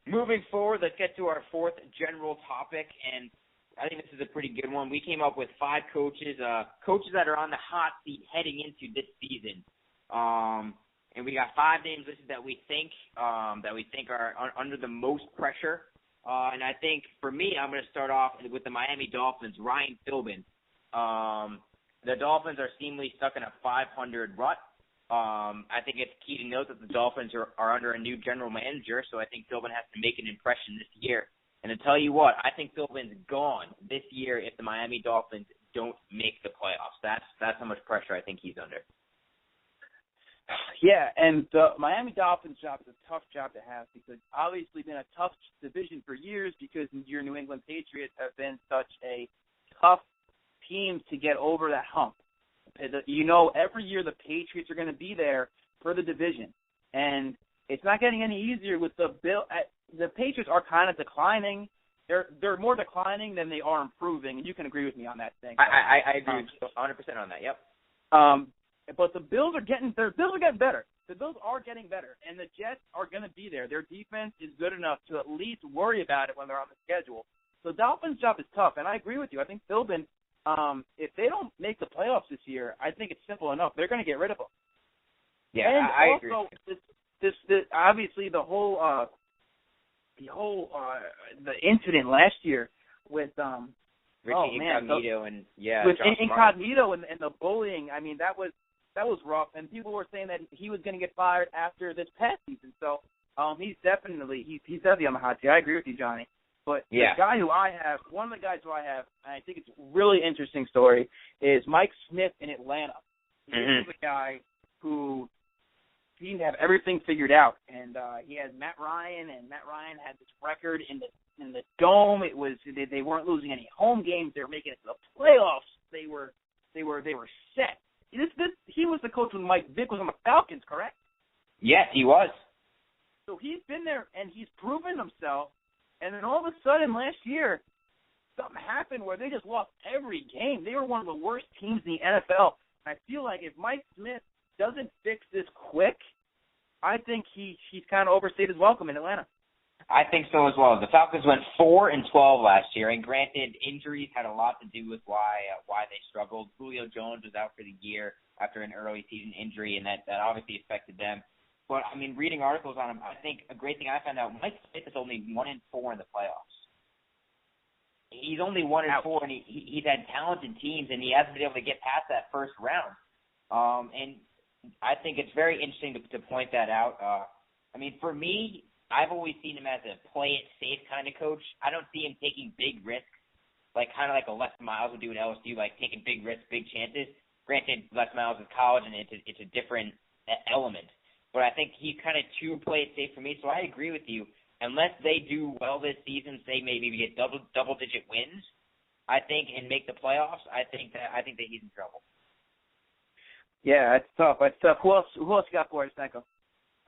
moving forward, let's get to our fourth general topic, and I think this is a pretty good one. We came up with 5 coaches that are on the hot seat heading into this season. And we got 5 names listed that we think are under the most pressure. And I think for me, I'm going to start off with the Miami Dolphins, Ryan Philbin. The Dolphins are seemingly stuck in a 500 rut. I think it's key to note that the Dolphins are under a new general manager, so I think Philbin has to make an impression this year. And to tell you what, I think Philbin's gone this year if the Miami Dolphins don't make the playoffs. That's how much pressure I think he's under. Yeah, and the Miami Dolphins job is a tough job to have because obviously been a tough division for years because your New England Patriots have been such a tough team to get over that hump. You know, every year the Patriots are going to be there for the division, and it's not getting any easier with the Bill. The Patriots are kind of declining. They're more declining than they are improving, and you can agree with me on that thing. I agree with you 100% on that. Yep. But the Bills are getting better. The Bills are getting better, and the Jets are going to be there. Their defense is good enough to at least worry about it when they're on the schedule. So Dolphins' job is tough, and I agree with you. I think Philbin, if they don't make the playoffs this year, I think it's simple enough. They're going to get rid of him. Yeah, and I also, agree. This obviously the incident last year with Richie Incognito with Josh Incognito and the bullying. I mean, that was rough, and people were saying that he was going to get fired after this past season. So he's definitely on the hot seat. I agree with you, Johnny. But yeah. one of the guys who I have, and I think it's a really interesting story, is Mike Smith in Atlanta. He's a guy who seemed to have everything figured out, and he has Matt Ryan, and Matt Ryan had this record in the dome. It was they weren't losing any home games. They were making it to the playoffs. They were set. He was the coach when Mike Vick was on the Falcons, correct? Yes, he was. So he's been there and he's proven himself. And then all of a sudden last year, something happened where they just lost every game. They were one of the worst teams in the NFL. I feel like if Mike Smith doesn't fix this quick, I think he's kind of overstayed his welcome in Atlanta. I think so as well. The Falcons went 4-12 last year, and granted, injuries had a lot to do with why they struggled. Julio Jones was out for the year after an early season injury, and that obviously affected them. But I mean, reading articles on him, I think a great thing I found out: Mike Smith is only 1-4 in the playoffs. He's only 1-4, and he's had talented teams, and he hasn't been able to get past that first round. And I think it's very interesting to point that out. I mean, for me, I've always seen him as a play-it-safe kind of coach. I don't see him taking big risks, kind of like a Les Miles would do in LSU, like taking big risks, big chances. Granted, Les Miles is college, and it's a different element. But I think he's kind of too play-it-safe for me, so I agree with you. Unless they do well this season, say maybe we get double-digit wins, I think, and make the playoffs, I think that he's in trouble. Yeah, it's tough. Who else you got for us, Stanko?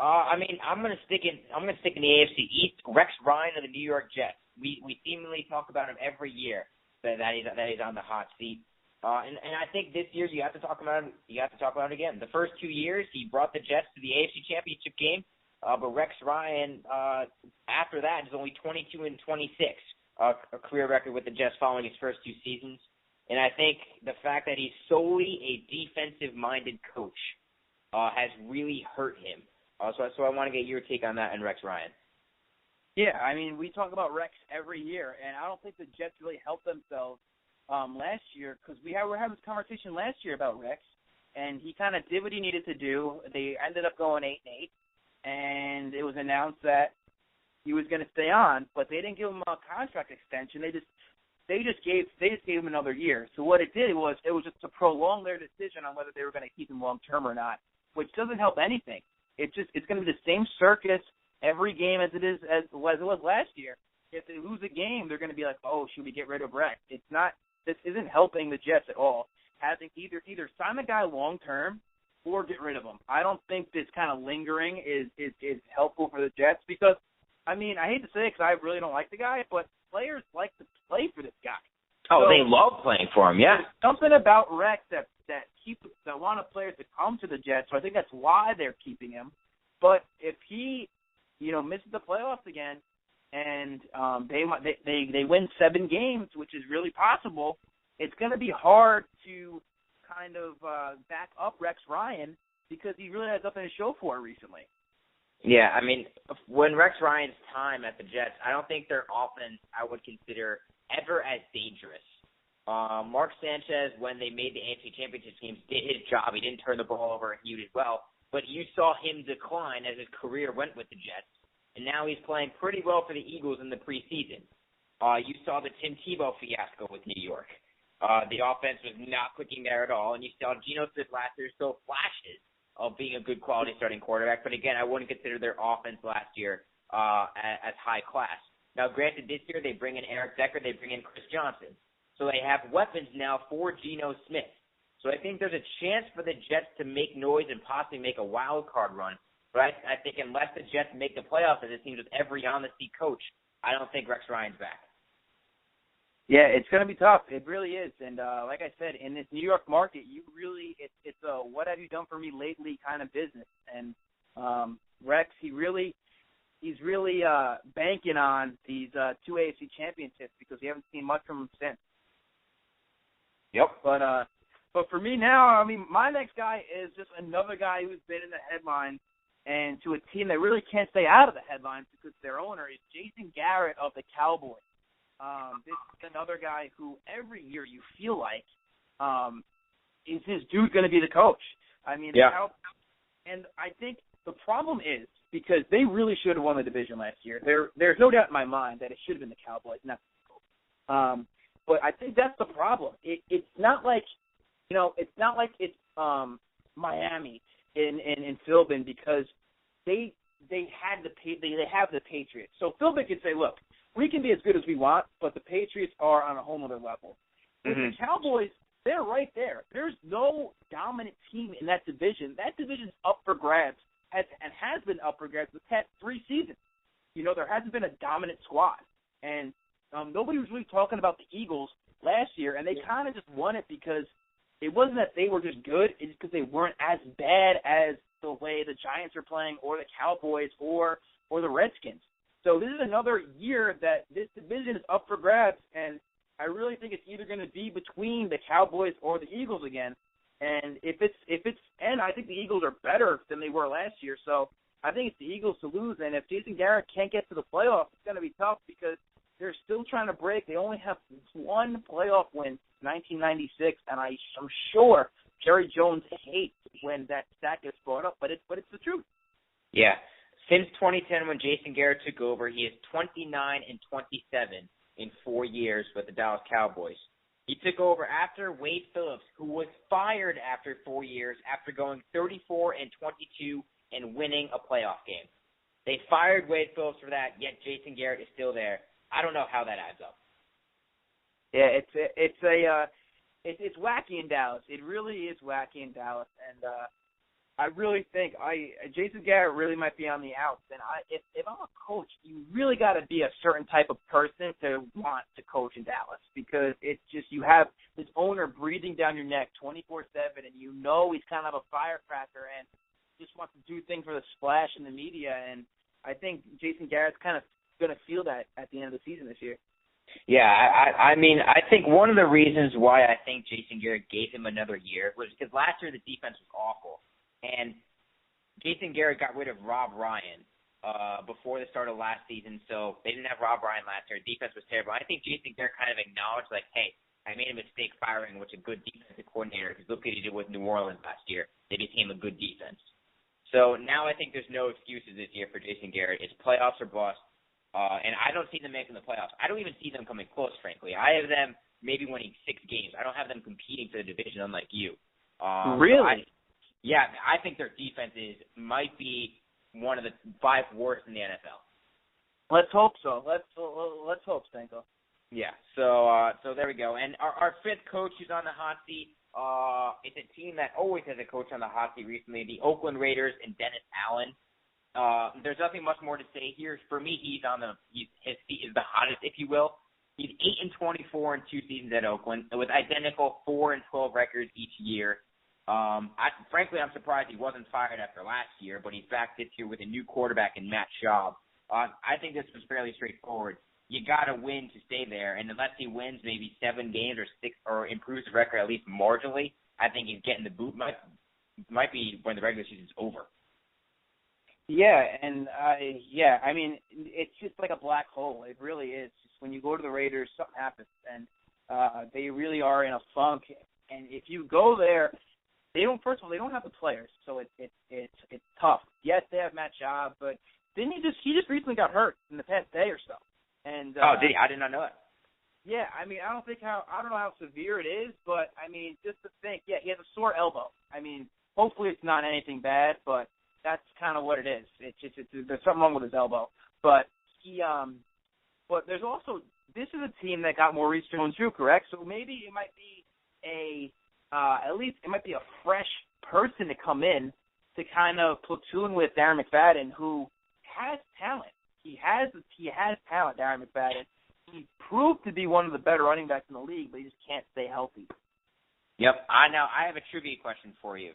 I mean, I'm gonna stick in the AFC East. Rex Ryan of the New York Jets. We seemingly talk about him every year that he's on the hot seat. And I think this year you have to talk about him. You have to talk about him again. The first 2 years he brought the Jets to the AFC Championship game. But Rex Ryan after that is only 22-26, a career record with the Jets following his first 2 seasons. And I think the fact that he's solely a defensive-minded coach has really hurt him. So I want to get your take on that and Rex Ryan. Yeah, I mean, we talk about Rex every year, and I don't think the Jets really helped themselves last year because we were having this conversation last year about Rex, and he kind of did what he needed to do. They ended up going 8-8, and it was announced that he was going to stay on, but they didn't give him a contract extension. They just gave him another year. So what it did was just to prolong their decision on whether they were going to keep him long term or not, which doesn't help anything. It's going to be the same circus every game as it was last year. If they lose a game, they're going to be like, oh, should we get rid of Rex? This isn't helping the Jets at all. Having either sign the guy long term or get rid of him. I don't think this kind of lingering is helpful for the Jets because, I mean, I hate to say it because I really don't like the guy, but players like to play for this guy. Oh, so, they love playing for him, yeah. There's something about Rex that want players to come to the Jets, so I think that's why they're keeping him. But if he, misses the playoffs again, and they win 7 games, which is really possible, it's going to be hard to kind of back up Rex Ryan because he really has nothing to show for it recently. Yeah, I mean, when Rex Ryan's time at the Jets, I don't think their offense I would consider ever as dangerous. Mark Sanchez, when they made the AFC Championship games, did his job. He didn't turn the ball over, and he did well. But you saw him decline as his career went with the Jets, and now he's playing pretty well for the Eagles in the preseason. You saw the Tim Tebow fiasco with New York. The offense was not clicking there at all, and you saw Geno Smith last year show flashes of being a good quality starting quarterback. But again, I wouldn't consider their offense last year as high class. Now, granted, this year they bring in Eric Decker, they bring in Chris Johnson. So they have weapons now for Geno Smith. So I think there's a chance for the Jets to make noise and possibly make a wild card run. But I think unless the Jets make the playoffs, as it seems with every on-the-seat coach, I don't think Rex Ryan's back. Yeah, it's going to be tough. It really is. And like I said, in this New York market, it's a what have you done for me lately kind of business. And Rex, he's really banking on these 2 AFC championships because we haven't seen much from him since. Yep. But for me now, I mean, my next guy is just another guy who's been in the headlines and to a team that really can't stay out of the headlines because their owner is Jason Garrett of the Cowboys. This is another guy who every year you feel like is this dude going to be the coach? I mean, yeah. And I think the problem is because they really should have won the division last year. There's no doubt in my mind that it should have been the Cowboys, not the Eagles. But I think that's the problem. It's not like, it's Miami in Philbin because they have the Patriots. So Philbin can say, look, we can be as good as we want, but the Patriots are on a whole other level. With the Cowboys, they're right there. There's no dominant team in that division. That division's up for grabs has been up for grabs the past 3 seasons. There hasn't been a dominant squad. And nobody was really talking about the Eagles last year, and they kind of just won it because it wasn't that they were just good. It's because they weren't as bad as the way the Giants are playing or the Cowboys or the Redskins. So this is another year that this division is up for grabs, and I really think it's either going to be between the Cowboys or the Eagles again. And and I think the Eagles are better than they were last year, so I think it's the Eagles to lose. And if Jason Garrett can't get to the playoffs, it's going to be tough because they're still trying to break. They only have 1 playoff win, 1996, and I'm sure Jerry Jones hates when that stat gets brought up, but it's the truth. Yeah. Since 2010, when Jason Garrett took over, he is 29-27 in 4 years with the Dallas Cowboys. He took over after Wade Phillips, who was fired after 4 years after going 34-22 and winning a playoff game. They fired Wade Phillips for that, yet Jason Garrett is still there. I don't know how that adds up. Yeah, it's wacky in Dallas. It really is wacky in Dallas, and I really think Jason Garrett really might be on the outs. And if I'm a coach, you really got to be a certain type of person to want to coach in Dallas because it's just you have this owner breathing down your neck 24/7, and he's kind of a firecracker and just wants to do things for the splash in the media. And I think Jason Garrett's kind of going to feel that at the end of the season this year. Yeah, I mean, I think one of the reasons why I think Jason Garrett gave him another year was because last year the defense was awful. And Jason Garrett got rid of Rob Ryan before the start of last season, so they didn't have Rob Ryan last year. Defense was terrible. I think Jason Garrett kind of acknowledged, like, hey, I made a mistake firing a good defensive coordinator because look what he did with New Orleans last year. They became a good defense. So now I think there's no excuses this year for Jason Garrett. It's playoffs or bust, and I don't see them making the playoffs. I don't even see them coming close, frankly. I have them maybe winning 6 games. I don't have them competing for the division unlike you. Really? Yeah, I think their defense might be one of the 5 worst in the NFL. Let's hope so. Let's hope, Stanko. Yeah, so there we go. And our 5th coach who's on the hot seat, it's a team that always has a coach on the hot seat recently, the Oakland Raiders and Dennis Allen. There's nothing much more to say here. For me, his seat is the hottest, if you will. He's 8-24 in 2 seasons at Oakland with identical 4-12 records each year. Frankly, I'm surprised he wasn't fired after last year, but he's back this year with a new quarterback in Matt Schaub. I think this was fairly straightforward. You got to win to stay there, and unless he wins maybe 7 games or 6 or improves the record at least marginally, I think he's getting the boot. Might be when the regular season's over. Yeah, and I mean, it's just like a black hole. It really is. Just when you go to the Raiders, something happens, and they really are in a funk. And if you go there, they don't. First of all, they don't have the players, so it's tough. Yes, they have Matt Schaub, but he just recently got hurt in the past day or so. And did he? I did not know it. Yeah, I mean, I don't know how severe it is, but I mean, just to think, yeah, he has a sore elbow. I mean, hopefully it's not anything bad, but that's kind of what it is. It's there's something wrong with his elbow. But but there's also, this is a team that got Maurice Jones-Drew, correct? So maybe it might be at least it might be a fresh person to come in to kind of platoon with Darren McFadden, who has talent. He has talent, Darren McFadden. He proved to be one of the better running backs in the league, but he just can't stay healthy. Yep. I have a trivia question for you.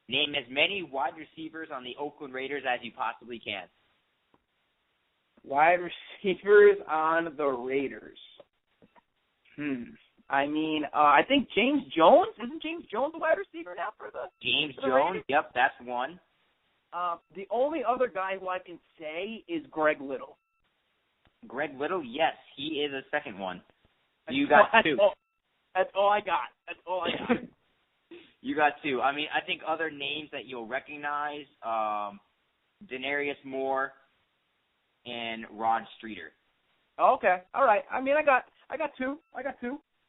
Name as many wide receivers on the Oakland Raiders as you possibly can. Wide receivers on the Raiders. I mean, I think James Jones. Isn't James Jones a wide receiver now for the James for the Jones? Raiders? Yep, that's one. The only other guy who I can say is Greg Little. Greg Little, yes, he is a second one. You got two. That's all I got. You got two. I mean, I think other names that you'll recognize, Denarius Moore and Ron Streeter. Okay, all right. I mean, I got two.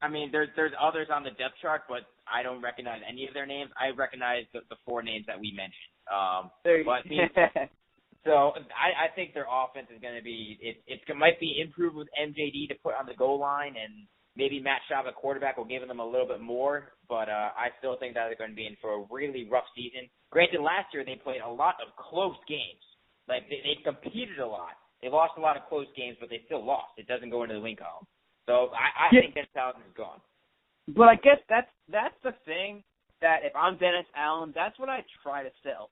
I mean, there's others on the depth chart, but I don't recognize any of their names. I recognize the 4 names that we mentioned. So I think their offense is going to be it might be improved with MJD to put on the goal line, and maybe Matt Schaub at quarterback will give them a little bit more. But I still think that they're going to be in for a really rough season. Granted, last year they played a lot of close games. Like they competed a lot. They lost a lot of close games, but they still lost. It doesn't go into the win column. So I think that talent is gone. But I guess that's the thing, that if I'm Dennis Allen, that's what I try to sell.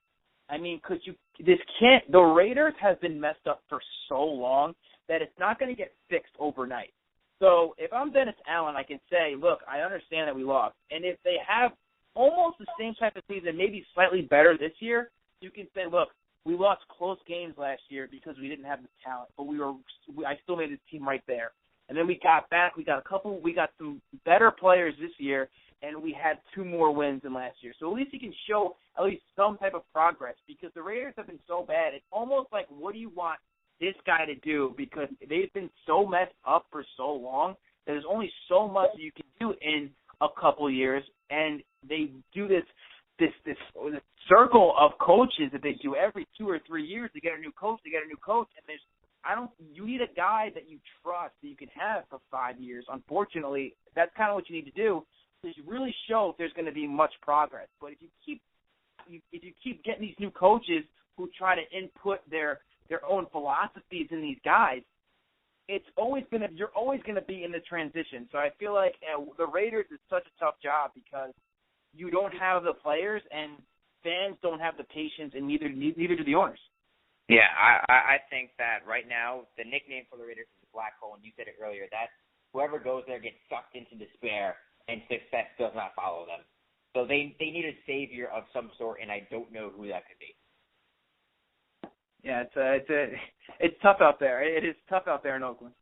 I mean, because the Raiders have been messed up for so long that it's not going to get fixed overnight. So if I'm Dennis Allen, I can say, look, I understand that we lost. And if they have almost the same type of season, maybe slightly better this year, you can say, look, we lost close games last year because we didn't have the talent, but I still made the team right there. And then we got back. We got some better players this year, and we had 2 more wins than last year. So at least you can show at least some type of progress, because the Raiders have been so bad. It's almost like, what do you want this guy to do? Because they've been so messed up for so long that there's only so much you can do in a couple of years, and they do this circle of coaches that they do every 2 or 3 years. They get a new coach, and you need a guy that you trust that you can have for 5 years. Unfortunately, that's kind of what you need to do to really show if there's going to be much progress. But if you keep getting these new coaches who try to input their own philosophies in these guys, you're always going to be in the transition. So I feel like the Raiders is such a tough job because you don't have the players, and fans don't have the patience, and neither do the owners. Yeah, I think that right now the nickname for the Raiders is the black hole, and you said it earlier, that whoever goes there gets sucked into despair and success does not follow them. So they need a savior of some sort, and I don't know who that could be. Yeah, it's tough out there. It is tough out there in Oakland.